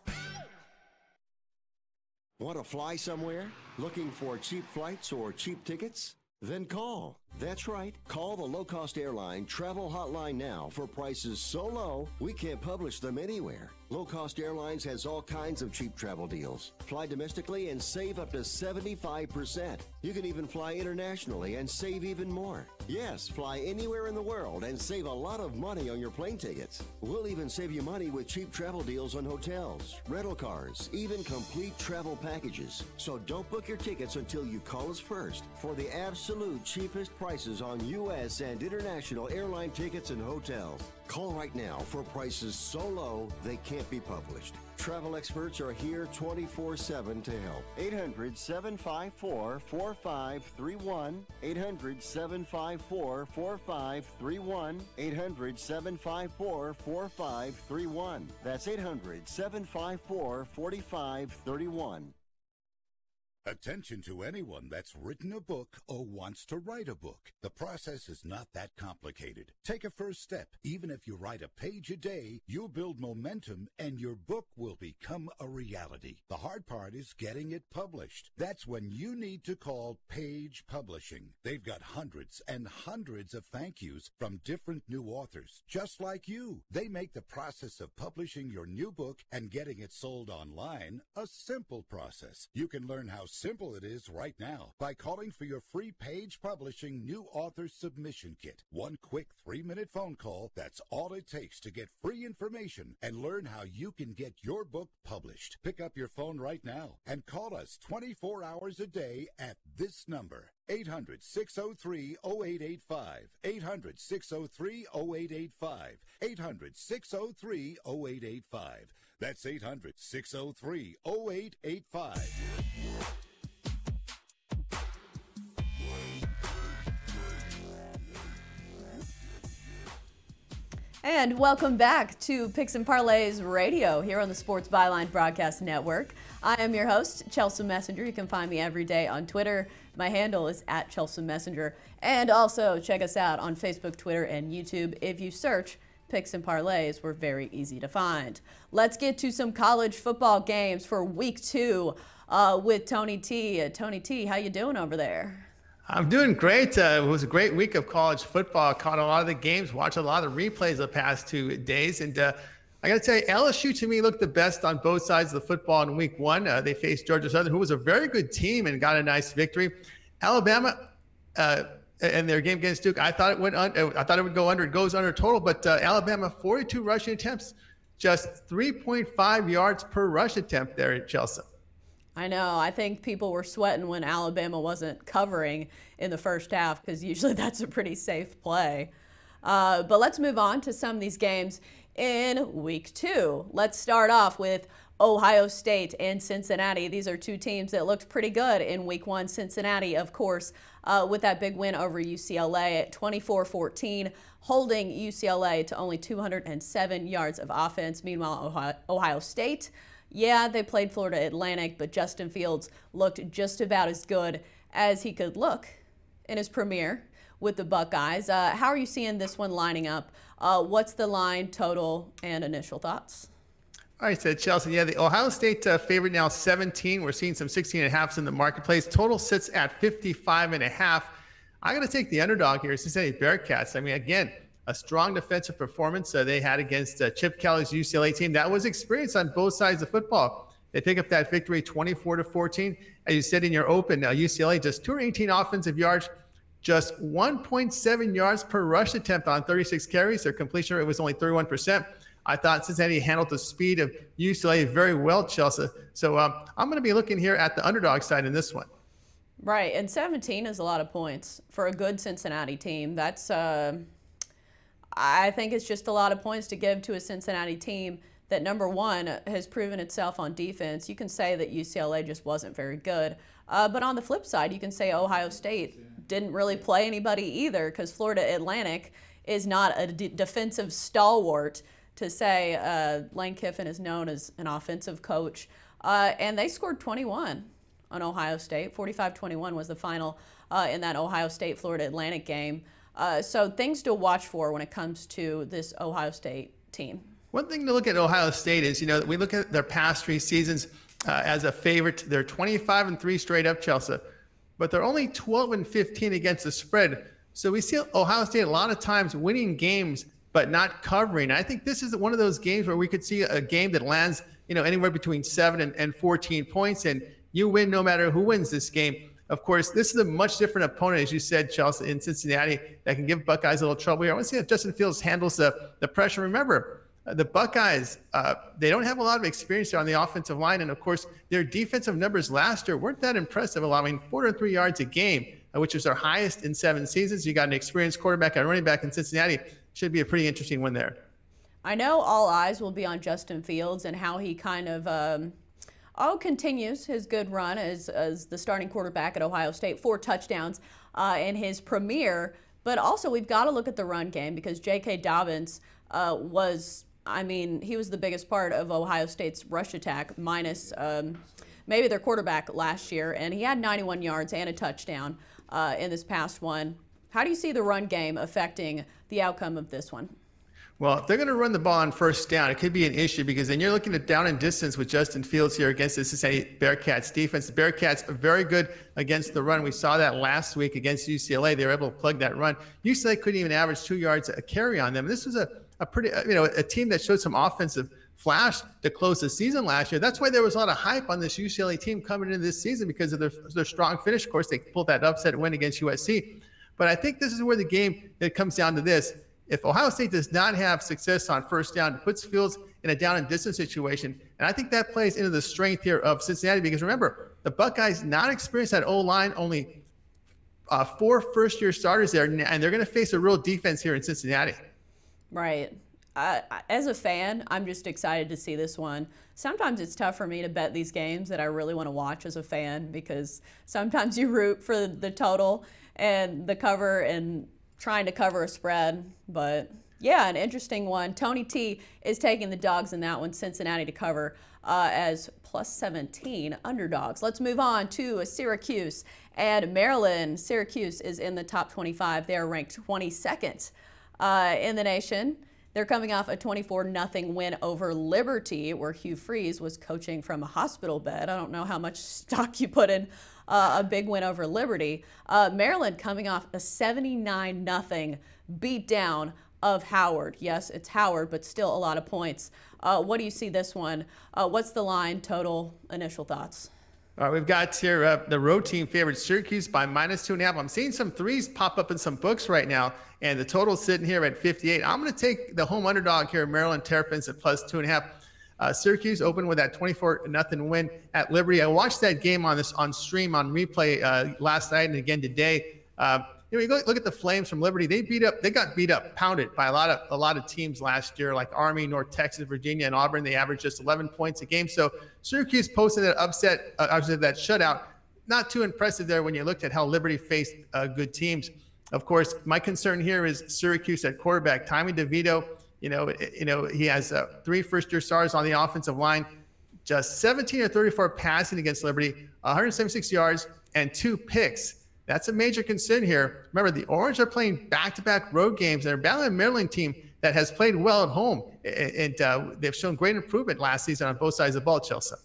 Want to fly somewhere? Looking for cheap flights or cheap tickets? Then call. That's right. Call the low-cost airline travel hotline now for prices so low we can't publish them anywhere. Low-cost airlines has all kinds of cheap travel deals. Fly domestically and save up to 75%. You can even fly internationally and save even more. Yes, fly anywhere in the world and save a lot of money on your plane tickets. We'll even save you money with cheap travel deals on hotels, rental cars, even complete travel packages. So don't book your tickets until you call us first for the absolute cheapest prices on U.S. and international airline tickets and hotels. Call right now for prices so low they can't be published. Travel experts are here 24/7 to help. 800-754-4531. 800-754-4531. 800-754-4531. That's 800-754-4531. Attention to anyone that's written a book or wants to write a book. The process is not that complicated. Take a first step. Even if you write a page a day, you'll build momentum and your book will become a reality. The hard part is getting it published. That's when you need to call Page Publishing. They've got hundreds and hundreds of thank yous from different new authors, just like you. They make the process of publishing your new book and getting it sold online a simple process. You can learn how simple it is right now by calling for your free Page Publishing New Author Submission Kit. One quick 3-minute phone call, that's all it takes to get free information and learn how you can get your book published. Pick up your phone right now and call us 24 hours a day at this number, 800-603-0885. 800-603-0885. 800-603-0885. That's 800-603-0885. And welcome back to Picks and Parlays Radio here on the Sports Byline Broadcast Network. I am your host, Chelsa Messenger. You can find me every day on Twitter. My handle is @ChelsaMessenger. And also check us out on Facebook, Twitter, and YouTube. If you search Picks and Parlays, we're very easy to find. Let's get to some college football games for week 2 with Tony T. Tony T, how you doing over there? I'm doing great. It was a great week of college football. I caught a lot of the games, watched a lot of the replays the past 2 days. And I got to tell you, LSU to me looked the best on both sides of the football in week 1. They faced Georgia Southern, who was a very good team and got a nice victory. Alabama and their game against Duke, I thought it would go under. It goes under total, but Alabama 42 rushing attempts, just 3.5 yards per rush attempt there at Chelsa. I know. I think people were sweating when Alabama wasn't covering in the first half because usually that's a pretty safe play. But let's move on to some of these games in week 2. Let's start off with Ohio State and Cincinnati. These are 2 teams that looked pretty good in week 1. Cincinnati, of course, with that big win over UCLA at 24-14, holding UCLA to only 207 yards of offense. Meanwhile, Ohio State, yeah, they played Florida Atlantic, but Justin Fields looked just about as good as he could look in his premiere with the Buckeyes. How are you seeing this one lining up? What's the line, total, and initial thoughts? All right, so Chelsea, yeah, the Ohio State favorite now 17. We're seeing some 16.5s in the marketplace. Total sits at 55.5. I'm going to take the underdog here, Cincinnati Bearcats. I mean, again, a strong defensive performance they had against Chip Kelly's UCLA team. That was experienced on both sides of football. They pick up that victory 24-14. As you said in your open, UCLA just 218 offensive yards, just 1.7 yards per rush attempt on 36 carries. Their completion rate was only 31%. I thought Cincinnati handled the speed of UCLA very well, Chelsea. So I'm going to be looking here at the underdog side in this one. Right, and 17 is a lot of points for a good Cincinnati team. That's I think it's just a lot of points to give to a Cincinnati team that, number one, has proven itself on defense. You can say that UCLA just wasn't very good. But on the flip side, you can say Ohio State didn't really play anybody either because Florida Atlantic is not a defensive stalwart to say Lane Kiffin is known as an offensive coach. And they scored 21 on Ohio State. 45-21 was the final in that Ohio State-Florida Atlantic game. So things to watch for when it comes to this Ohio State team. One thing to look at Ohio State is, we look at their past 3 seasons as a favorite. They're 25-3 straight up, Chelsa, but they're only 12-15 against the spread. So we see Ohio State a lot of times winning games, but not covering. I think this is one of those games where we could see a game that lands, anywhere between 7 and 14 points, and you win no matter who wins this game. Of course, this is a much different opponent, as you said, Chelsea, in Cincinnati, that can give Buckeyes a little trouble here. I want to see how Justin Fields handles the pressure. Remember, the Buckeyes, they don't have a lot of experience there on the offensive line. And, of course, their defensive numbers last year weren't that impressive, allowing 403 yards a game, which was their highest in 7 seasons. You got an experienced quarterback and running back in Cincinnati. Should be a pretty interesting one there. I know all eyes will be on Justin Fields and how he kind of continues his good run as the starting quarterback at Ohio State. 4 touchdowns in his premiere. But also we've got to look at the run game because J.K. Dobbins he was the biggest part of Ohio State's rush attack minus maybe their quarterback last year. And he had 91 yards and a touchdown in this past one. How do you see the run game affecting the outcome of this one? Well, if they're going to run the ball on first down, it could be an issue because then you're looking at down and distance with Justin Fields here against the Cincinnati Bearcats defense. The Bearcats are very good against the run. We saw that last week against UCLA. They were able to plug that run. UCLA couldn't even average 2 yards a carry on them. This was a pretty, a team that showed some offensive flash to close the season last year. That's why there was a lot of hype on this UCLA team coming into this season because of their strong finish. Of course, they pulled that upset win against USC. But I think this is where the game, it comes down to this. If Ohio State does not have success on first down, it puts Fields in a down and distance situation. And I think that plays into the strength here of Cincinnati because remember, the Buckeyes not experienced that O-line, only 4 first-year starters there, and they're going to face a real defense here in Cincinnati. Right. As a fan, I'm just excited to see this one. Sometimes it's tough for me to bet these games that I really want to watch as a fan, because sometimes you root for the total and the cover and trying to cover a spread. But yeah, an interesting one. Tony T is taking the dogs in that one, Cincinnati to cover as +17 underdogs. Let's move on to Syracuse and Maryland. Syracuse is in the top 25. They are ranked 22nd in the nation. They're coming off a 24-0 win over Liberty, where Hugh Freeze was coaching from a hospital bed. I don't know how much stock you put in a big win over Liberty. Maryland coming off a 79-0 beatdown of Howard. Yes, it's Howard, but still a lot of points. What do you see this one? What's the line, total, initial thoughts? All right, we've got here the road team favorite Syracuse by -2.5. I'm seeing some threes pop up in some books right now, and the total's sitting here at 58. I'm going to take the home underdog here, Maryland Terrapins, at +2.5. Syracuse opened with that 24-0 win at Liberty. I watched that game on stream on replay last night and again today. You look at the Flames from Liberty. They got beat up, pounded by a lot of teams last year, like Army, North Texas, Virginia, and Auburn. They averaged just 11 points a game. So Syracuse posted that that shutout. Not too impressive there when you looked at how Liberty faced good teams. Of course, my concern here is Syracuse at quarterback. Tommy DeVito, he has 3 first-year stars on the offensive line, just 17 or 34 passing against Liberty, 176 yards, and 2 picks. That's a major concern here. Remember, the Orange are playing back-to-back road games. They're battling a Maryland team that has played well at home, and they've shown great improvement last season on both sides of the ball, Chelsa.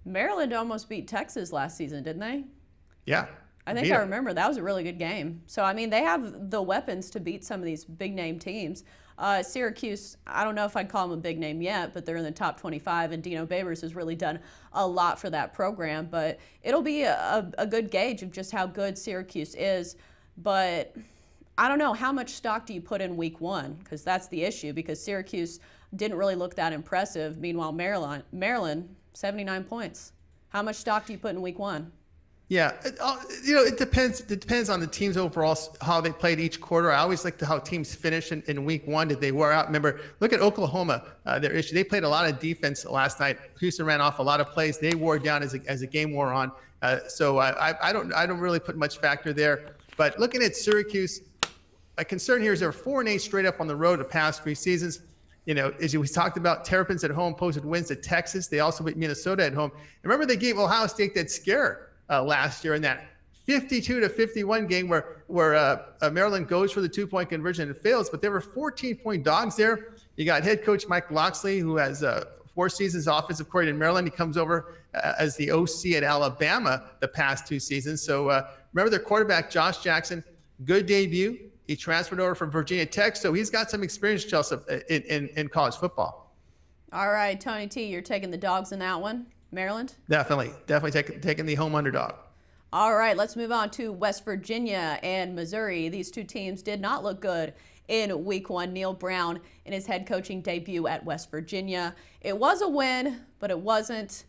Maryland almost beat Texas last season, didn't they? Yeah. I think I remember. That was a really good game. So, I mean, they have the weapons to beat some of these big-name teams. Syracuse, I don't know if I'd call them a big name yet, but they're in the top 25, and Dino Babers has really done a lot for that program. But it'll be a good gauge of just how good Syracuse is. But I don't know, how much stock do you put in week 1? Because that's the issue, because Syracuse didn't really look that impressive. Meanwhile, Maryland, 79 points. How much stock do you put in week 1? Yeah, it depends. It depends on the teams overall, how they played each quarter. I always like how teams finish in week 1. Did they wear out? Remember, look at Oklahoma. Their issue. They played a lot of defense last night. Houston ran off a lot of plays. They wore down as the game wore on. So I don't really put much factor there. But looking at Syracuse, my concern here is they're 4-8 straight up on the road the past 3 seasons. As we talked about, Terrapins at home posted wins to Texas. They also beat Minnesota at home. And remember, they gave Ohio State that scare last year in that 52-51 game where Maryland goes for the 2-point conversion and fails, but there were 14-point dogs there. You got head coach Mike Locksley, who has 4 seasons offensive coordinator in Maryland. He comes over as the OC at Alabama the past 2 seasons. So remember their quarterback, Josh Jackson, good debut. He transferred over from Virginia Tech, so he's got some experience, Chelsea, in college football. All right, Tony T, you're taking the dogs in that one. Maryland? Definitely taking the home underdog. All right, let's move on to West Virginia and Missouri. These 2 teams did not look good in week 1. Neil Brown in his head coaching debut at West Virginia. It was a win, but it wasn't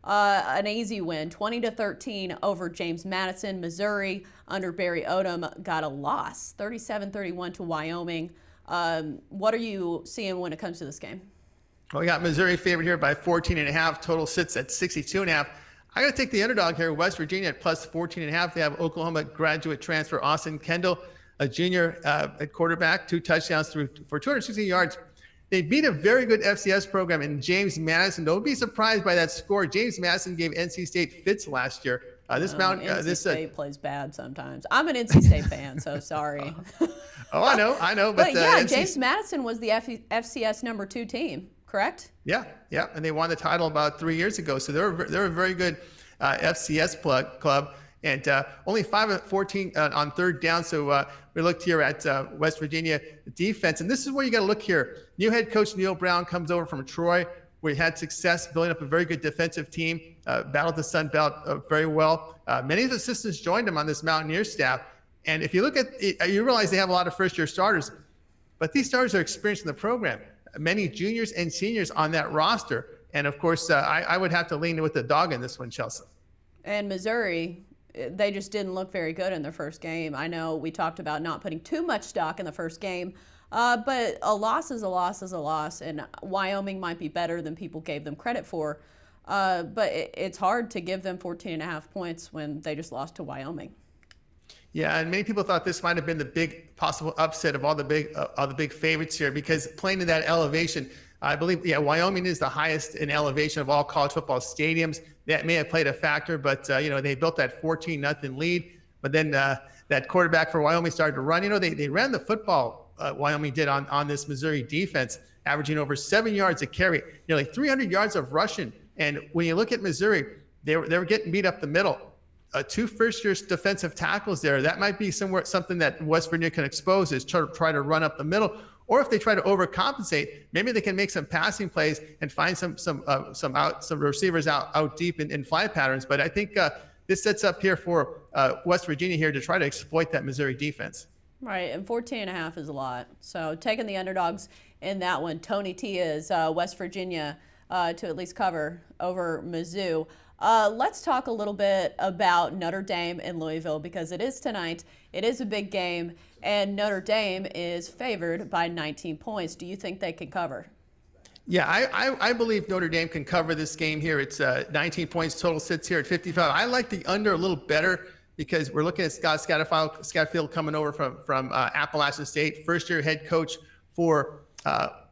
an easy win. 20-13 over James Madison. Missouri under Barry Odom got a loss, 37-31 to Wyoming. What are you seeing when it comes to this game? Well, we got Missouri favored here by 14.5. Total sits at 62.5. I got to take the underdog here, West Virginia at +14.5. They have Oklahoma graduate transfer Austin Kendall, a junior at quarterback, 2 touchdowns for 260 yards. They beat a very good FCS program in James Madison. Don't be surprised by that score. James Madison gave NC State fits last year. NC State plays bad sometimes. I'm an NC State fan, so sorry. I know. But yeah, James Madison was the FCS number 2 team. Correct? Yeah, and they won the title about 3 years ago. So they're a very good FCS club, and only 5 of 14 on 3rd down. So we looked here at West Virginia defense, and this is where you got to look here. New head coach Neil Brown comes over from Troy, where he had success building up a very good defensive team, battled the Sun Belt very well. Many of the assistants joined him on this Mountaineer staff, and if you look at it, you realize they have a lot of first-year starters, but these starters are experienced in the program. Many juniors and seniors on that roster. And, of course, I would have to lean with the dog in this one, Chelsa. And Missouri, they just didn't look very good in their first game. I know we talked about not putting too much stock in the first game, but a loss is a loss is a loss, and Wyoming might be better than people gave them credit for. But it's hard to give them 14.5 points when they just lost to Wyoming. Yeah, and many people thought this might have been the big possible upset of all the big favorites here, because playing in that elevation, I believe, Wyoming is the highest in elevation of all college football stadiums. That may have played a factor, but they built that 14-0 lead. But then that quarterback for Wyoming started to run. They ran the football. Wyoming did on this Missouri defense, averaging over 7 yards a carry, nearly 300 yards of rushing. And when you look at Missouri, they were getting beat up the middle. 2 first-year defensive tackles there. That might be something that West Virginia can expose, is try to run up the middle. Or if they try to overcompensate, maybe they can make some passing plays and find some receivers out deep in fly patterns. But I think this sets up here for West Virginia here to try to exploit that Missouri defense. Right, and 14.5 is a lot. So taking the underdogs in that one, Tony T is West Virginia to at least cover over Mizzou. Let's talk a little bit about Notre Dame and Louisville, because it is tonight. It is a big game, and Notre Dame is favored by 19 points. Do you think they can cover? Yeah, I believe Notre Dame can cover this game here. It's 19 points total, sits here at 55. I like the under a little better because we're looking at Scott Scatterfield coming over from Appalachian State, first-year head coach for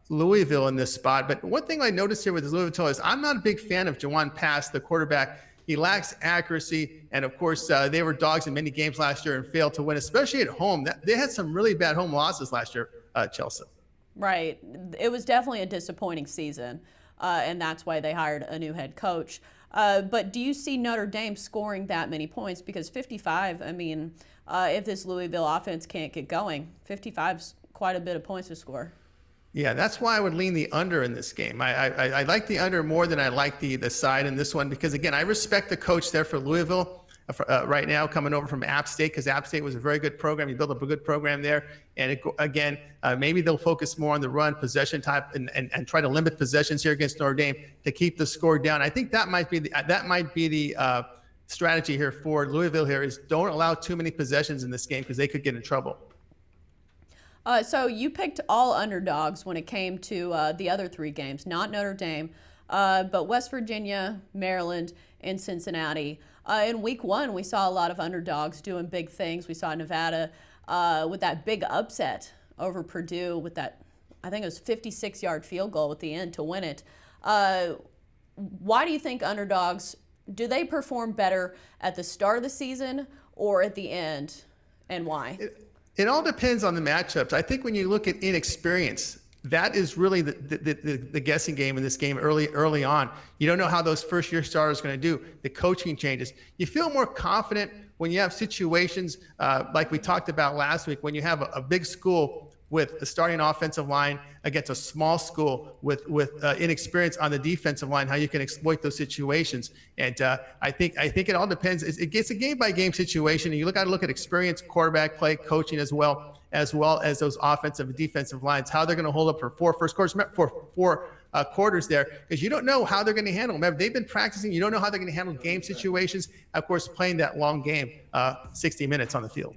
Louisville in this spot. But one thing I noticed here with Louisville is I'm not a big fan of Jawan Pass, the quarterback. He lacks accuracy, and of course they were dogs in many games last year and failed to win, especially at home. They had some really bad home losses last year, Chelsa. Right. It was definitely a disappointing season, and that's why they hired a new head coach. But do you see Notre Dame scoring that many points? Because 55, I mean, if this Louisville offense can't get going, 55 is quite a bit of points to score. Yeah, that's why I would lean the under in this game. I like the under more than I like the side in this one, because, again, I respect the coach there for Louisville right now, coming over from App State, because App State was a very good program. He built up a good program there. And, maybe they'll focus more on the run, possession type, and try to limit possessions here against Notre Dame to keep the score down. I think that might be the strategy here for Louisville here, is don't allow too many possessions in this game, because they could get in trouble. So you picked all underdogs when it came to the other 3 games, not Notre Dame, but West Virginia, Maryland, and Cincinnati. In week 1, we saw a lot of underdogs doing big things. We saw Nevada with that big upset over Purdue with that, I think it was 56-yard field goal at the end to win it. Why do you think underdogs, do they perform better at the start of the season or at the end, and why? It all depends on the matchups. I think when you look at inexperience, that is really the guessing game in this game early on. You don't know how those first-year starters are going to do. The coaching changes. You feel more confident when you have situations like we talked about last week, when you have a big school with a starting offensive line against a small school with inexperience on the defensive line, how you can exploit those situations. And I think it all depends. It gets a game-by-game situation, and you got to look at experience, quarterback play, coaching as well as those offensive and defensive lines, how they're going to hold up for four quarters there, because you don't know how they're going to handle them. Remember, they've been practicing. You don't know how they're going to handle game situations. Of course, playing that long game, 60 minutes on the field.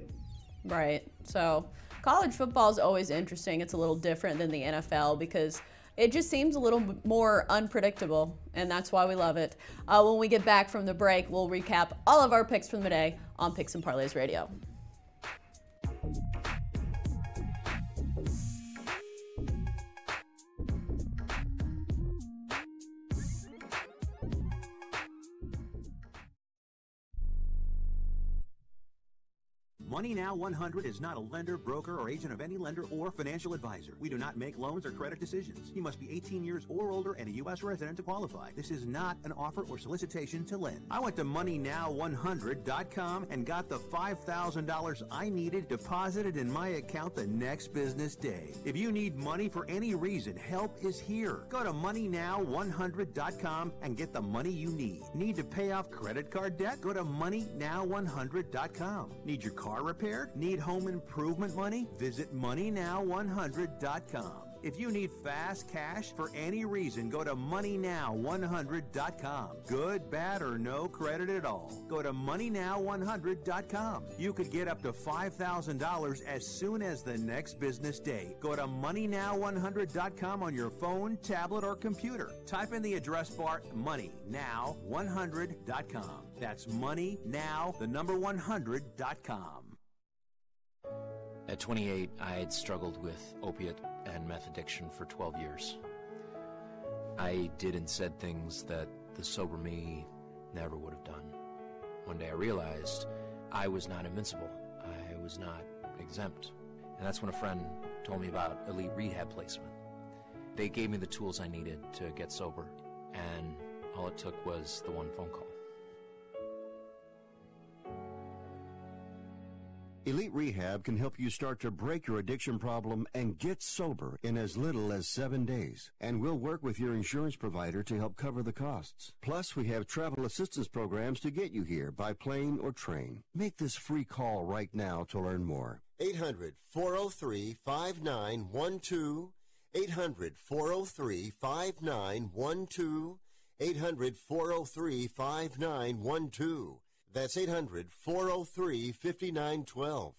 Right. So college football is always interesting. It's a little different than the NFL because it just seems a little more unpredictable, and that's why we love it. When we get back from the break, we'll recap all of our picks from the day on Picks and Parlays Radio. Money Now 100 is not a lender, broker, or agent of any lender or financial advisor. We do not make loans or credit decisions. You must be 18 years or older and a U.S. resident to qualify. This is not an offer or solicitation to lend. I went to MoneyNow100.com and got the $5,000 I needed deposited in my account the next business day. If you need money for any reason, help is here. Go to MoneyNow100.com and get the money you need. Need to pay off credit card debt? Go to MoneyNow100.com. Need your car repaired? Need home improvement money? Visit MoneyNow100.com. If you need fast cash for any reason, go to moneynow100.com. Good, bad, or no credit at all. Go to moneynow100.com. You could get up to $5,000 as soon as the next business day. Go to moneynow100.com on your phone, tablet, or computer. Type in the address bar moneynow100.com. That's moneynow100.com. At 28, I had struggled with opiate and meth addiction for 12 years. I did and said things that the sober me never would have done. One day I realized I was not invincible. I was not exempt. And that's when a friend told me about elite rehab placement. They gave me the tools I needed to get sober, and all it took was the one phone call. Elite Rehab can help you start to break your addiction problem and get sober in as little as 7 days. And we'll work with your insurance provider to help cover the costs. Plus, we have travel assistance programs to get you here by plane or train. Make this free call right now to learn more. 800-403-5912. 800-403-5912. 800-403-5912. That's 800-403-5912.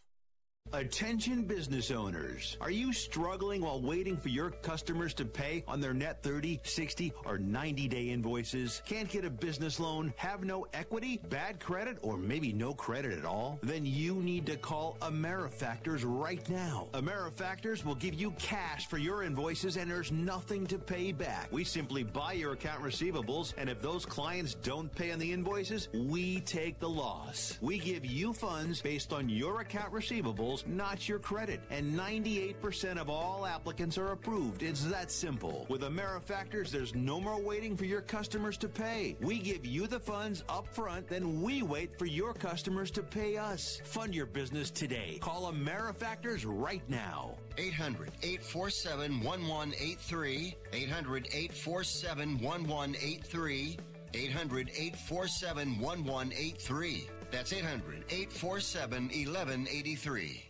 Attention business owners. Are you struggling while waiting for your customers to pay on their net 30, 60, or 90-day invoices? Can't get a business loan? Have no equity? Bad credit? Or maybe no credit at all? Then you need to call AmeriFactors right now. AmeriFactors will give you cash for your invoices and there's nothing to pay back. We simply buy your account receivables, and if those clients don't pay on the invoices, we take the loss. We give you funds based on your account receivables, not your credit. And 98% of all applicants are approved. It's that simple. With AmeriFactors, there's no more waiting for your customers to pay. We give you the funds up front, then we wait for your customers to pay us. Fund your business today. Call AmeriFactors right now. 800-847-1183. 800-847-1183. 800-847-1183. That's 800-847-1183.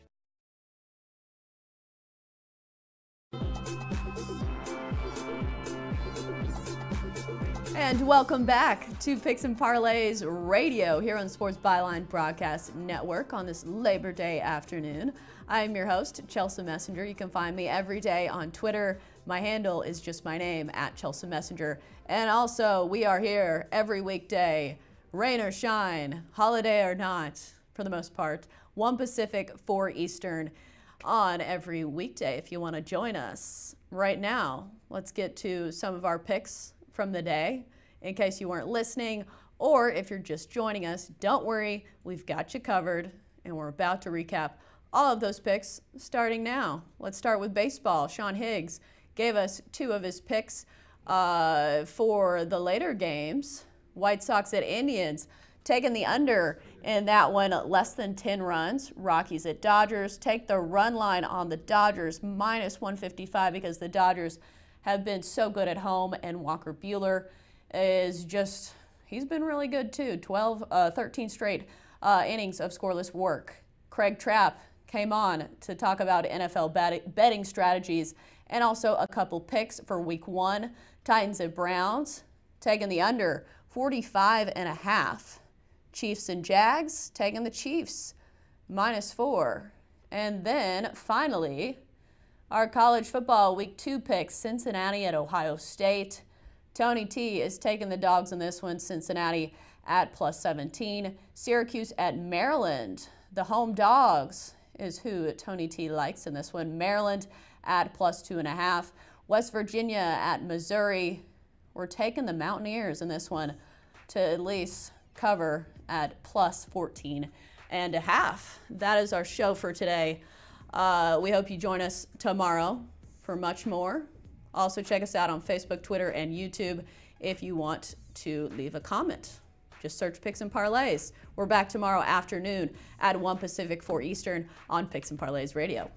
And welcome back to Picks and Parlays Radio here on the Sports Byline Broadcast Network on this Labor Day afternoon. I am your host, Chelsa Messenger. You can find me every day on Twitter. My handle is just my name, @Chelsa Messenger. And also, we are here every weekday, rain or shine, holiday or not, for the most part, 1 Pacific, 4 Eastern on every weekday if you want to join us. Right now, let's get to some of our picks from the day. In case you weren't listening, or if you're just joining us, don't worry, we've got you covered, and we're about to recap all of those picks starting now. Let's start with baseball. Sean Higgs gave us 2 of his picks for the later games. White Sox at Indians, taking the under in that one, less than 10 runs. Rockies at Dodgers, take the run line on the Dodgers, -155, because the Dodgers have been so good at home, and Walker Buehler is just, he's been really good too. 13 straight innings of scoreless work. Craig Trapp came on to talk about NFL betting strategies and also a couple picks for week 1. Titans at Browns, taking the under, 45.5. Chiefs and Jags, taking the Chiefs, -4. And then finally, our college football week 2 picks, Cincinnati at Ohio State. Tony T is taking the dogs in this one, Cincinnati at +17. Syracuse at Maryland. The home dogs is who Tony T likes in this one. Maryland at +2.5. West Virginia at Missouri. We're taking the Mountaineers in this one to at least cover at +14.5. That is our show for today. We hope you join us tomorrow for much more. Also, check us out on Facebook, Twitter, and YouTube if you want to leave a comment. Just search Picks and Parlays. We're back tomorrow afternoon at 1 Pacific, 4 Eastern on Picks and Parlays Radio.